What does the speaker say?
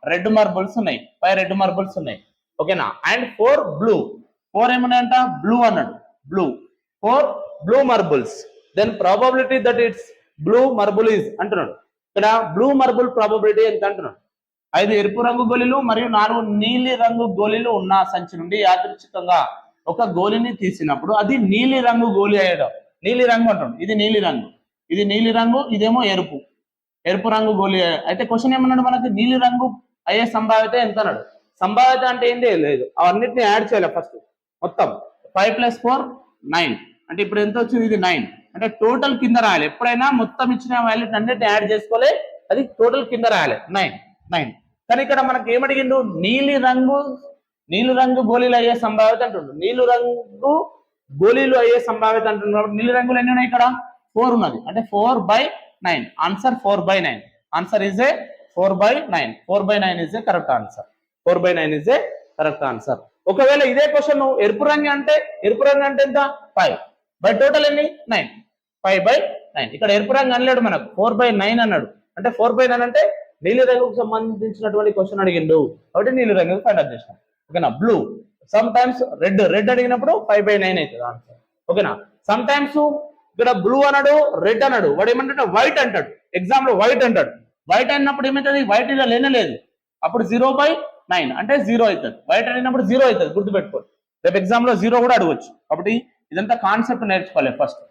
Red marbles ఉన్నాయి, 5 red marbles ఉన్నాయి. ఓకేనా? అండ్ 4 బ్లూ, 4 ఏమన్నాయంట బ్లూ అన్నాడు, blue 4 blue marbles. Then probability that it's blue marble is అంటున్నాడు. ఇక్కడ బ్లూ మార్బుల్ ప్రాబబిలిటీ ఎంత అంటున్నాడు? 5 ఎరుపు రంగు గోళీలు మరియు 4 నీలి రంగు గోళీలు ఉన్న సంచి నుండి యాదృచ్ఛికంగా ఒక గోళీని తీసినప్పుడు అది నీలి రంగు గోళీ అయ్యడం. నీలి రంగు అంటాడు, ఇది నీలి రంగు, ఇది నీలి రంగు, ఇదేమో ఎరుపు, ఎరుపు రంగు గోళీ. అయితే క్వశ్చన్ ఏమన్నాడు మనకి, నీలి రంగు అయ్యే సంభావ్యత ఎంత అన్నాడు. సంభావ్యత అంటే ఏంటి లేదు, అవన్నిటిని యాడ్ చేయాలి ఫస్ట్. మొత్తం 5 + 4 9, అంటే ఇప్పుడు ఎంత వచ్చింది, ఇది 9. అంటే టోటల్ కింద రాయాలి. ఎప్పుడైనా మొత్తం ఇచ్చిన వాల్యూని అన్నిటిని యాడ్ చేసుకోవాలి, అది టోటల్ కింద రాయాలి 9. కానీ ఇక్కడ మనకి ఏమడిగిండు, నీలి రంగు గోళీలు అయ్యే సంభావ్యత అంటుండ్రు. నీలి రంగు గోళీలు అయ్యే సంభావ్యత అంటున్నారు. నీలి రంగులు ఎన్ని ఉన్నాయి ఇక్కడ, 4 ఉన్నది, అంటే 4/9. Answer 4/9. Answer is a 4/9. 4/9 is a correct answer. 4/9 is a correct answer. ఒకవేళ ఇదే క్వశ్చన్ ఎరుపు రంగు అంటే ఎంత, 5 బై టోటల్ ఎన్ని 9, 5/9. ఇక్కడ ఎరుపు రంగు అనలేడు మనకు, 4/9 అన్నాడు. అంటే 4/9 అంటే నీలి రంగుకు సంబంధించినటువంటి క్వశ్చన్ అడిగిండు కాబట్టి నీలి రంగు ఫైండ్ అవుట్ చేసినాం. ఓకేనా? బ్లూ సమ్ టైమ్స్ రెడ్ అడిగినప్పుడు 5/9 అవుతుంది ఆన్సర్. ఓకేనా? సమ్ టైమ్స్ ఇక్కడ బ్లూ అన్నాడు, రెడ్ అన్నాడు, వాడు ఏమంటాడు వైట్ అంటాడు. ఎగ్జామ్ లో వైట్ అంటాడు. వైట్ అయినప్పుడు ఏమవుతుంది, వైట్ ఇలా లేనలేదు, అప్పుడు 0/9 అంటే 0 అవుతుంది. వైట్ అడిగినప్పుడు 0 అవుతుంది, గుర్తుపెట్టుకోండి. రేపు ఎగ్జామ్ లో 0 కూడా అడగవచ్చు. కాబట్టి ఇదంతా కాన్సెప్ట్ నేర్చుకోవాలి ఫస్ట్.